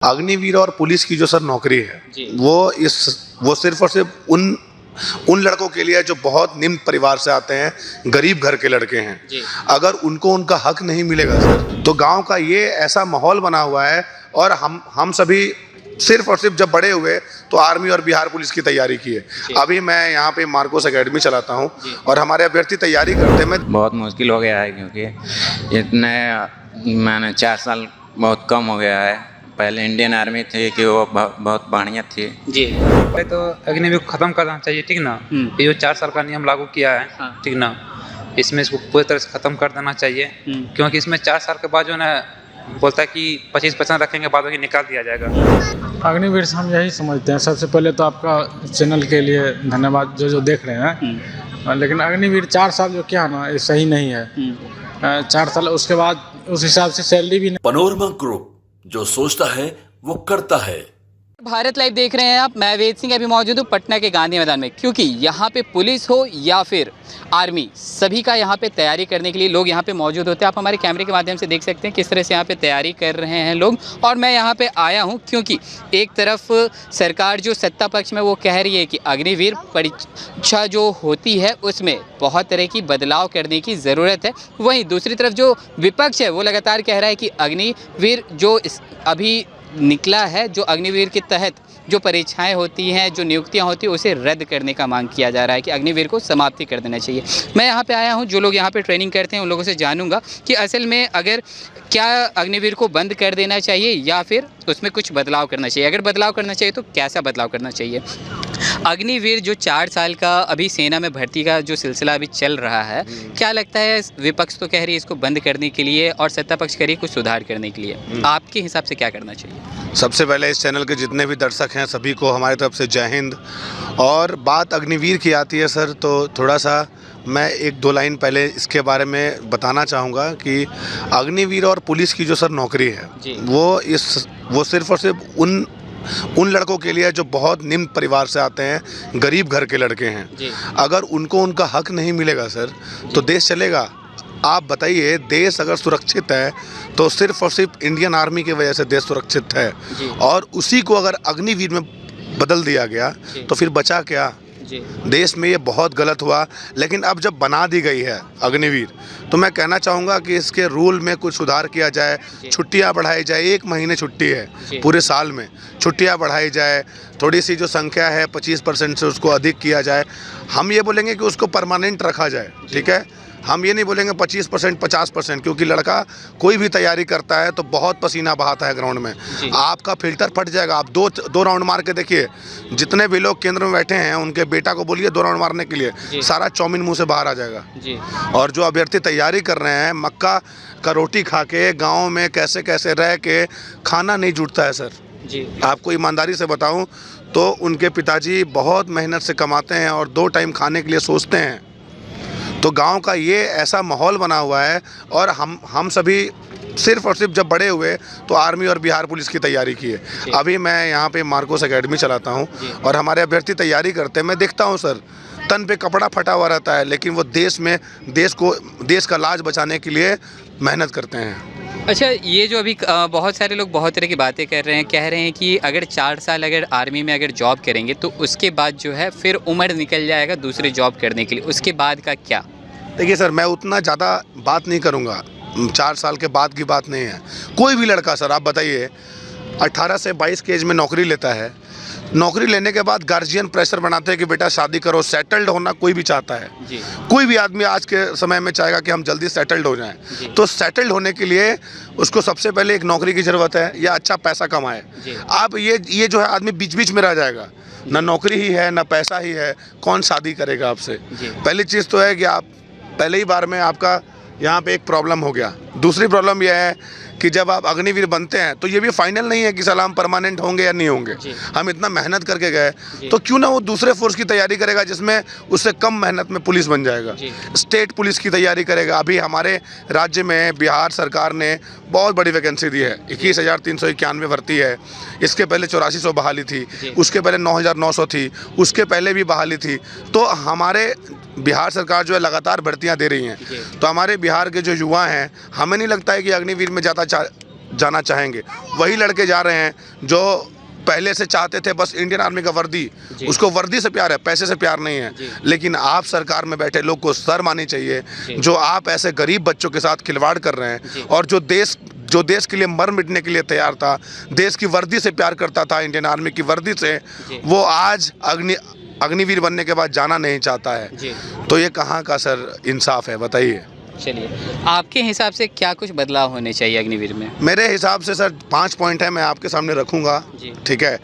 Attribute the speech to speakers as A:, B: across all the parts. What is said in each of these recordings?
A: अग्निवीर और पुलिस की जो सर नौकरी है वो सिर्फ और सिर्फ उन लड़कों के लिए है जो बहुत निम्न परिवार से आते हैं, गरीब घर के लड़के हैं। अगर उनको उनका हक नहीं मिलेगा सर, तो गांव का ये ऐसा माहौल बना हुआ है। और हम सभी सिर्फ और सिर्फ जब बड़े हुए तो आर्मी और बिहार पुलिस की तैयारी की है। अभी मैं यहाँ पे मार्कोस एकेडमी चलाता हूँ और हमारे अभ्यर्थी तैयारी करते हैं।
B: बहुत मुश्किल हो गया है क्योंकि इतने मैंने 4 साल बहुत कम हो गया है। पहले इंडियन आर्मी थी कि वो बहुत बढ़िया थी
C: जी।
D: पहले तो अग्निवीर को खत्म करना चाहिए, ठीक ना। ये जो 4 साल का नियम लागू किया है, ठीक ना, इसमें इसको पूरी तरह से खत्म कर देना चाहिए। क्योंकि इसमें 4 साल के बाद जो है बोलता है कि 25% रखेंगे, बाद में निकाल दिया जाएगा।
E: अग्निवीर से हम यही समझते हैं। सबसे पहले तो आपका चैनल के लिए धन्यवाद जो देख रहे हैं। लेकिन अग्निवीर 4 साल जो क्या ना, ये सही नहीं है। 4 साल उसके बाद उस हिसाब से सैलरी भी नहीं।
F: पनोरमा ग्रुप, जो सोचता है वो करता है।
C: भारत लाइव देख रहे हैं आप। मैं वेद सिंह अभी मौजूद हूँ पटना के गांधी मैदान में, क्योंकि यहाँ पे पुलिस हो या फिर आर्मी, सभी का यहाँ पे तैयारी करने के लिए लोग यहाँ पे मौजूद होते हैं। आप हमारे कैमरे के माध्यम से देख सकते हैं किस तरह से यहाँ पे तैयारी कर रहे हैं लोग। और मैं यहाँ पे आया हूँ क्योंकि एक तरफ सरकार जो सत्ता पक्ष में वो कह रही है कि अग्निवीर परीक्षा जो होती है उसमें बहुत तरह की बदलाव करने की ज़रूरत है। वहीं दूसरी तरफ जो विपक्ष है वो लगातार कह रहा है कि अग्निवीर जो अभी निकला है, जो अग्निवीर के तहत जो परीक्षाएं होती हैं, जो नियुक्तियां होती हैं, उसे रद्द करने का मांग किया जा रहा है कि अग्निवीर को समाप्ति कर देना चाहिए। मैं यहाँ पे आया हूँ, जो लोग यहाँ पे ट्रेनिंग करते हैं उन लोगों से जानूंगा कि असल में अगर क्या अग्निवीर को बंद कर देना चाहिए या फिर उसमें कुछ बदलाव करना चाहिए। अगर बदलाव करना चाहिए तो कैसा बदलाव करना चाहिए। अग्निवीर जो 4 साल का अभी सेना में भर्ती का जो सिलसिला अभी चल रहा है, क्या लगता है विपक्ष तो कह रही है इसको बंद करने के लिए और सत्ता पक्ष कह रही है कुछ सुधार करने के लिए, आपके हिसाब से क्या करना चाहिए?
A: सबसे पहले इस चैनल के जितने भी दर्शक हैं सभी को हमारी तरफ से जय हिंद। और बात अग्निवीर की आती है सर, तो थोड़ा सा मैं 1-2 लाइन पहले इसके बारे में बताना चाहूँगा कि अग्निवीर और पुलिस की जो सर नौकरी है वो सिर्फ और सिर्फ उन लड़कों के लिए है जो बहुत निम्न परिवार से आते हैं, गरीब घर के लड़के हैं। अगर उनको उनका हक नहीं मिलेगा सर, तो देश चलेगा? आप बताइए, देश अगर सुरक्षित है तो सिर्फ और सिर्फ इंडियन आर्मी की वजह से देश सुरक्षित है। और उसी को अगर अग्निवीर में बदल दिया गया तो फिर बचा क्या? देश में ये बहुत गलत हुआ। लेकिन अब जब बना दी गई है अग्निवीर, तो मैं कहना चाहूँगा कि इसके रूल में कुछ सुधार किया जाए, छुट्टियाँ बढ़ाई जाए। 1 महीने छुट्टी है पूरे साल में, छुट्टियाँ बढ़ाई जाए। थोड़ी सी जो संख्या है 25% से उसको अधिक किया जाए। हम ये बोलेंगे कि उसको परमानेंट रखा जाए, ठीक है। हम ये नहीं बोलेंगे 25% 50%, क्योंकि लड़का कोई भी तैयारी करता है तो बहुत पसीना बहाता है ग्राउंड में। आपका फिल्टर फट जाएगा। आप दो राउंड मार के देखिए, जितने भी लोग केंद्र में बैठे हैं उनके बेटा को बोलिए 2 राउंड मारने के लिए, सारा चौमिन मुंह से बाहर आ जाएगा। और जो अभ्यर्थी तैयारी कर रहे हैं, मक्का का रोटी खा के गाँव में कैसे कैसे रह के खाना नहीं जुटता है सर। आपको ईमानदारी से बताऊँ तो उनके पिताजी बहुत मेहनत से कमाते हैं और 2 टाइम खाने के लिए सोचते हैं। तो गांव का ये ऐसा माहौल बना हुआ है। और हम सभी सिर्फ और सिर्फ जब बड़े हुए तो आर्मी और बिहार पुलिस की तैयारी की है। अभी मैं यहाँ पे मार्कोस एकेडमी चलाता हूँ और हमारे अभ्यर्थी तैयारी करते हैं। मैं देखता हूँ सर, तन पे कपड़ा फटा हुआ रहता है, लेकिन वो देश का लाज बचाने के लिए मेहनत करते हैं।
C: अच्छा, ये जो अभी बहुत सारे लोग बहुत तरह की बातें कर रहे हैं, कह रहे हैं कि अगर 4 साल अगर आर्मी में अगर जॉब करेंगे तो उसके बाद जो है फिर उम्र निकल जाएगा दूसरी जॉब करने के लिए, उसके बाद का क्या?
A: देखिए सर, मैं उतना ज़्यादा बात नहीं करूँगा। 4 साल के बाद की बात नहीं है। कोई भी लड़का सर, आप बताइए, 18 से 22 की एज में नौकरी लेता है। नौकरी लेने के बाद गार्जियन प्रेशर बनाते हैं कि बेटा शादी करो। सेटल्ड होना कोई भी चाहता है। कोई भी आदमी आज के समय में चाहेगा कि हम जल्दी सेटल्ड हो जाएं। तो सेटल्ड होने के लिए उसको सबसे पहले एक नौकरी की ज़रूरत है या अच्छा पैसा कमाए। आप ये जो है आदमी बीच बीच में रह जाएगा, ना नौकरी ही है ना पैसा ही है, कौन शादी करेगा आपसे? पहली चीज़ तो है कि आप पहले ही बार में आपका यहाँ पे एक प्रॉब्लम हो गया। दूसरी प्रॉब्लम यह है कि जब आप अग्निवीर बनते हैं तो ये भी फाइनल नहीं है कि सलाम परमानेंट होंगे या नहीं होंगे। हम इतना मेहनत करके गए, तो क्यों ना वो दूसरे फोर्स की तैयारी करेगा जिसमें उससे कम मेहनत में पुलिस बन जाएगा। स्टेट पुलिस की तैयारी करेगा। अभी हमारे राज्य में बिहार सरकार ने बहुत बड़ी वैकेंसी दी है। 21,391 भर्ती है। इसके पहले 8400 बहाली थी, उसके पहले 9,900 थी, उसके पहले भी बहाली थी। तो हमारे बिहार सरकार जो है लगातार भर्तियां दे रही हैं। तो हमारे बिहार के जो युवा हैं, हमें नहीं लगता है कि अग्निवीर में ज़्यादा जाना चाहेंगे। वही लड़के जा रहे हैं जो पहले से चाहते थे बस इंडियन आर्मी का वर्दी, उसको वर्दी से प्यार है, पैसे से प्यार नहीं है। लेकिन आप सरकार में बैठे लोग को शर्म आनी चाहिए, जो आप ऐसे गरीब बच्चों के साथ खिलवाड़ कर रहे हैं। और जो देश के लिए मर मिटने के लिए तैयार था, देश की वर्दी से प्यार करता था, इंडियन आर्मी की वर्दी से, वो आज अग्निवीर बनने के बाद जाना नहीं चाहता है। तो ये कहाँ का सर इंसाफ है, बताइए।
C: चलिए, आपके हिसाब से क्या कुछ बदलाव होने चाहिए अग्निवीर में?
A: मेरे हिसाब से सर 5 पॉइंट है, मैं आपके सामने रखूँगा। ठीक है।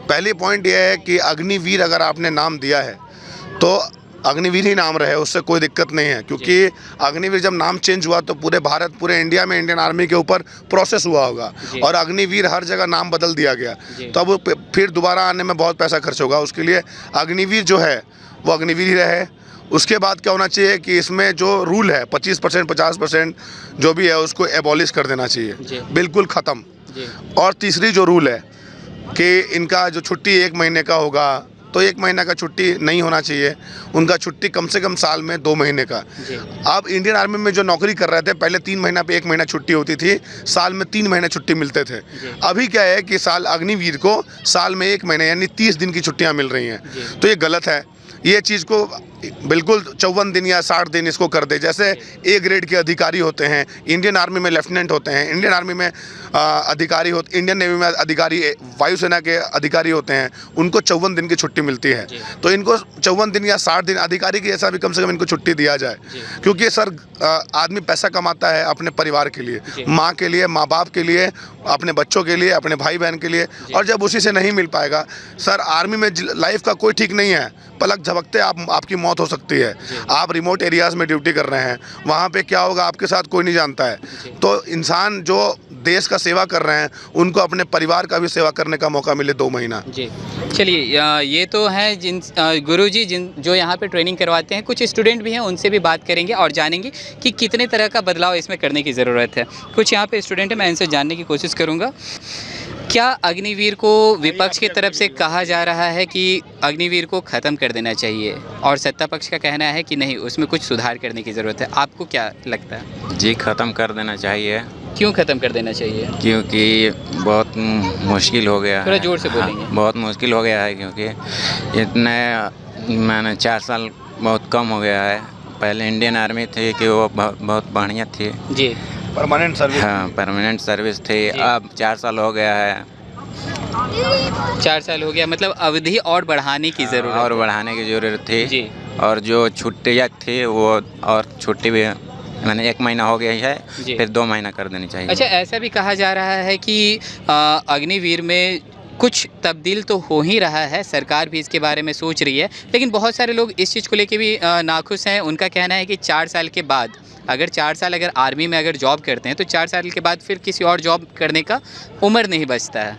A: पहली पॉइंट ये है कि अग्निवीर अगर आपने नाम दिया है तो अग्निवीर ही नाम रहे, उससे कोई दिक्कत नहीं है। क्योंकि अग्निवीर जब नाम चेंज हुआ तो पूरे भारत, पूरे इंडिया में इंडियन आर्मी के ऊपर प्रोसेस हुआ होगा, और अग्निवीर हर जगह नाम बदल दिया गया, तो अब फिर दोबारा आने में बहुत पैसा खर्च होगा। उसके लिए अग्निवीर जो है वो अग्निवीर ही रहे। उसके बाद क्या होना चाहिए कि इसमें जो रूल है 25%, 50% जो भी है उसको एबॉलिश कर देना चाहिए, बिल्कुल ख़त्म। और तीसरी जो रूल है कि इनका जो छुट्टी 1 महीने का होगा, तो 1 महीने का छुट्टी नहीं होना चाहिए, उनका छुट्टी कम से कम साल में 2 महीने का। अब इंडियन आर्मी में जो नौकरी कर रहे थे पहले 3 महीना पे 1 महीना छुट्टी होती थी, साल में 3 महीने छुट्टी मिलते थे। अभी क्या है कि अग्निवीर को साल में 1 महीने यानी 30 दिन की छुट्टियाँ मिल रही हैं। तो ये गलत है। ये चीज़ को बिल्कुल 54 दिन या 60 दिन इसको कर दे। जैसे ए ग्रेड के अधिकारी होते हैं, इंडियन आर्मी में लेफ्टिनेंट होते हैं, इंडियन आर्मी में अधिकारी होते, इंडियन नेवी में अधिकारी, वायुसेना के अधिकारी होते हैं, उनको 54 दिन की छुट्टी मिलती है। तो इनको 54 दिन या 60 दिन अधिकारी की ऐसा भी कम से कम इनको छुट्टी दिया जाए। क्योंकि सर आदमी पैसा कमाता है अपने परिवार के लिए, माँ के लिए, माँ बाप के लिए, अपने बच्चों के लिए, अपने भाई बहन के लिए, और जब उसी से नहीं मिल पाएगा, सर आर्मी में लाइफ का कोई ठीक नहीं है, पलक झपकते आपकी मौत हो सकती है। आप रिमोट एरियाज़ में ड्यूटी कर रहे हैं, वहाँ पे क्या होगा आपके साथ कोई नहीं जानता है। तो इंसान जो देश का सेवा कर रहे हैं उनको अपने परिवार का भी सेवा करने का मौका मिले 2 महीना।
C: जी, चलिए, ये तो हैं जिन गुरुजी जो यहाँ पे ट्रेनिंग करवाते हैं। कुछ स्टूडेंट भी हैं, उनसे भी बात करेंगे और जानेंगे कि कितने तरह का बदलाव इसमें करने की ज़रूरत है। कुछ यहाँ पे स्टूडेंट हैं, मैं इनसे जानने की कोशिश करूँगा। क्या अग्निवीर को विपक्ष की तरफ से कहा जा रहा है कि अग्निवीर को ख़त्म कर देना चाहिए, और सत्ता पक्ष का कहना है कि नहीं, उसमें कुछ सुधार करने की ज़रूरत है? आपको क्या लगता है?
B: जी, ख़त्म कर देना चाहिए।
C: क्यों ख़त्म कर देना चाहिए?
B: क्योंकि बहुत मुश्किल हो गया है।
C: थोड़ा जोर से बोलेंगे।
B: बहुत मुश्किल हो गया है, क्योंकि इतने मैंने 4 साल बहुत कम हो गया है। पहले इंडियन आर्मी थी कि वो बहुत बढ़िया थी
C: जी,
A: परमानेंट सर्विस।
B: हाँ, परमानेंट सर्विस थी। अब 4 साल हो गया है।
C: 4 साल हो गया, मतलब अवधि और बढ़ाने की ज़रूरत
B: और बढ़ाने की ज़रूरत थी
C: जी।
B: और जो छुट्टियाँ थी वो और छुट्टी भी मैंने 1 महीना हो गया है, फिर 2 महीना कर देनी चाहिए।
C: अच्छा, ऐसा भी कहा जा रहा है कि अग्निवीर में कुछ तब्दील तो हो ही रहा है, सरकार भी इसके बारे में सोच रही है, लेकिन बहुत सारे लोग इस चीज़ को लेके भी नाखुश हैं। उनका कहना है कि 4 साल के बाद, अगर 4 साल अगर आर्मी में अगर जॉब करते हैं तो 4 साल के बाद फिर किसी और जॉब करने का उम्र नहीं बचता है।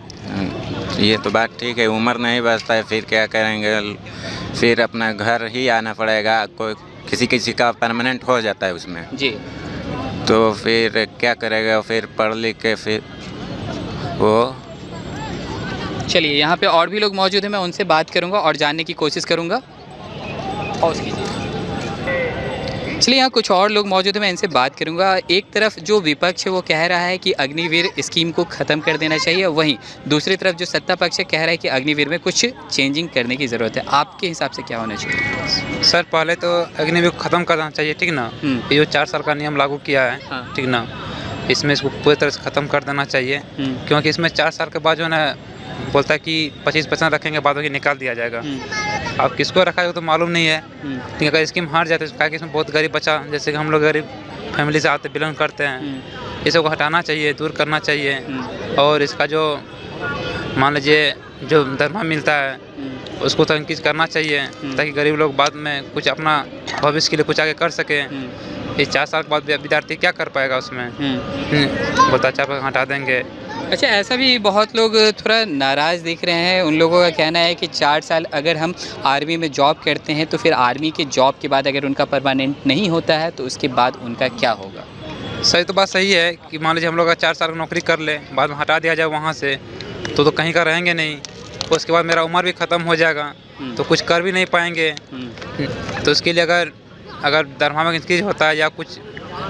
B: ये तो बात ठीक है, उम्र नहीं बचता है, फिर क्या करेंगे? फिर अपना घर ही आना पड़ेगा। कोई किसी का परमानेंट हो जाता है उसमें
C: जी,
B: तो फिर क्या करेगा? फिर पढ़ लिख के फिर वो।
C: चलिए, यहाँ पे और भी लोग मौजूद हैं, मैं उनसे बात करूँगा और जानने की कोशिश करूँगा। पॉज कीजिए। चलिए, यहाँ कुछ और लोग मौजूद हैं, मैं इनसे बात करूँगा। एक तरफ जो विपक्ष है वो कह रहा है कि अग्निवीर स्कीम को ख़त्म कर देना चाहिए, वहीं दूसरी तरफ जो सत्ता पक्ष है कह रहा है कि अग्निवीर में कुछ चेंजिंग करने की ज़रूरत है। आपके हिसाब से क्या होना चाहिए?
D: सर पहले तो अग्निवीर को ख़त्म करना चाहिए, ठीक ना। ये जो 4 साल का नियम लागू किया है, ठीक ना, इसमें इसको पूरी तरह से ख़त्म कर देना चाहिए। क्योंकि इसमें 4 साल के बाद जो है ना, बोलता है कि 25% रखेंगे, बाद में निकाल दिया जाएगा। अब किसको रखा है तो मालूम नहीं है। लेकिन अगर स्कीम हार जाती है, कि इसमें बहुत गरीब बच्चा, जैसे कि हम लोग गरीब फैमिली से आते बिलोंग करते हैं, इसको हटाना चाहिए, दूर करना चाहिए। और इसका जो मान लीजिए जो दरमा मिलता है उसको तो इंक्रीज करना चाहिए, ताकि गरीब लोग बाद में कुछ अपना भविष्य के लिए कुछ आगे कर सकें। ये 4 साल के बाद विद्यार्थी क्या कर पाएगा उसमें? बोलता 4 हटा देंगे।
C: अच्छा, ऐसा भी बहुत लोग थोड़ा नाराज़ दिख रहे हैं। उन लोगों का कहना है कि 4 साल अगर हम आर्मी में जॉब करते हैं तो फिर आर्मी के जॉब के बाद अगर उनका परमानेंट नहीं होता है तो उसके बाद उनका क्या होगा?
D: सही तो बात सही है कि मान लीजिए हम लोग 4 साल की नौकरी कर ले, बाद में हटा दिया जाए वहाँ से, तो कहीं का रहेंगे नहीं। उसके बाद मेरा उम्र भी ख़त्म हो जाएगा, तो कुछ कर भी नहीं पाएंगे। तो उसके लिए अगर दरमा में इंक्रीज होता है या कुछ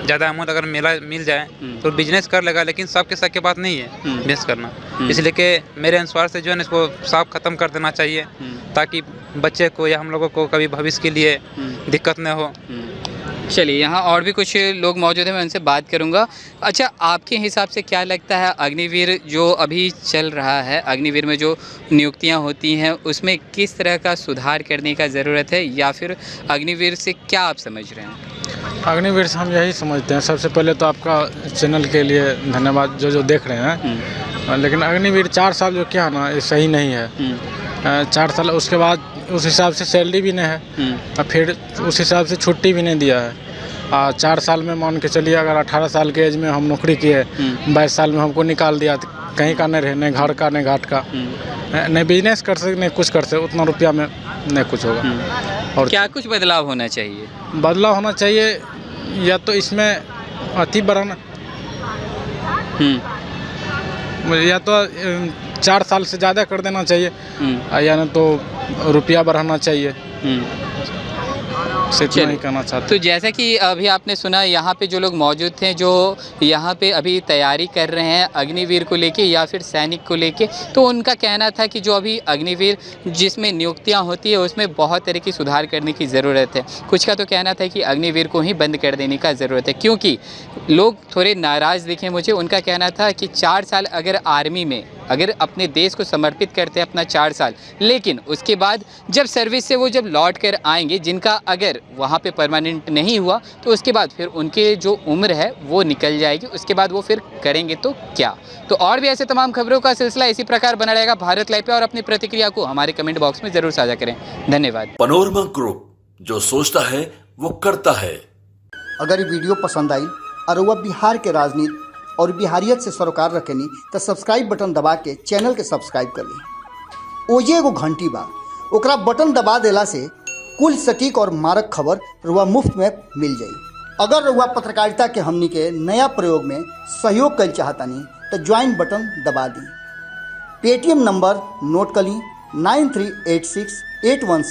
D: ज़्यादा अमाउंट अगर मिल जाए तो बिजनेस कर लेगा, लेकिन सबके साथ की बात नहीं है बिजनेस करना। इसलिए कि मेरे अनुसार से जो है ना इसको साफ ख़त्म कर देना चाहिए, ताकि बच्चे को या हम लोगों को कभी भविष्य के लिए दिक्कत न हो।
C: चलिए, यहाँ और भी कुछ लोग मौजूद हैं, मैं उनसे बात करूँगा। अच्छा, आपके हिसाब से क्या लगता है, अग्निवीर जो अभी चल रहा है, अग्निवीर में जो नियुक्तियाँ होती हैं उसमें किस तरह का सुधार करने का ज़रूरत है, या फिर अग्निवीर से क्या आप समझ रहे हैं?
E: अग्निवीर से हम यही समझते हैं, सबसे पहले तो आपका चैनल के लिए धन्यवाद जो देख रहे हैं। लेकिन अग्निवीर 4 साल जो किया ना, ये सही नहीं है। 4 साल उसके बाद उस हिसाब से सैलरी भी नहीं है, और फिर उस हिसाब से छुट्टी भी नहीं दिया है। 4 साल में मान के चलिए, अगर 18 साल के एज में हम नौकरी किए, 22 साल में हमको निकाल दिया, तो कहीं का नहीं रहे, नहीं घर का नहीं घाट का, नहीं बिजनेस कर सके नहीं कुछ कर सके, उतना रुपया में नहीं कुछ होगा। और
C: क्या कुछ बदलाव होना चाहिए?
E: बदलाव होना चाहिए, या तो इसमें अति बढ़ाना, या तो 4 साल से ज़्यादा कर देना चाहिए, या ना तो रुपया बढ़ाना चाहिए। इतना ही कहना चाहते।
C: तो जैसा कि अभी आपने सुना, यहाँ पे जो लोग मौजूद थे, जो यहाँ पे अभी तैयारी कर रहे हैं अग्निवीर को लेके या फिर सैनिक को लेके, तो उनका कहना था कि जो अभी अग्निवीर जिसमें नियुक्तियाँ होती है उसमें बहुत तरह की सुधार करने की ज़रूरत है। कुछ का तो कहना था कि अग्निवीर को ही बंद कर देने का ज़रूरत है, क्योंकि लोग थोड़े नाराज़ दिखे मुझे। उनका कहना था कि 4 साल अगर आर्मी में अगर अपने देश को समर्पित करते हैं अपना 4 साल, लेकिन उसके बाद जब सर्विस से वो जब लौट कर आएंगे, जिनका अगर वहाँ पे परमानेंट नहीं हुआ, तो उसके बाद फिर उनके जो उम्र है वो निकल जाएगी, उसके बाद वो फिर करेंगे तो क्या। तो और भी ऐसे तमाम खबरों का सिलसिला इसी प्रकार बना रहेगा भारत लाइव पे, और अपनी प्रतिक्रिया को हमारे कमेंट बॉक्स में ज़रूर साझा करें। धन्यवाद।
F: पनोरमा ग्रुप, जो सोचता है वो करता है।
G: अगर ये वीडियो पसंद आई और वह बिहार के राजनीति और बिहारियत से सरोकार रखेनी, तो सब्सक्राइब बटन दबा के चैनल के सब्सक्राइब कर ली। ओजे एगो घंटी बा, ओकरा बटन दबा देला से कुल सटीक और मारक खबर रुआ मुफ्त में मिल जाई। अगर रुआ पत्रकारिता के हमनी के नया प्रयोग में सहयोग कर चाहतानी, तो ज्वाइन बटन दबा दी। पेटीएम नंबर नोट कर ली, 9386816816।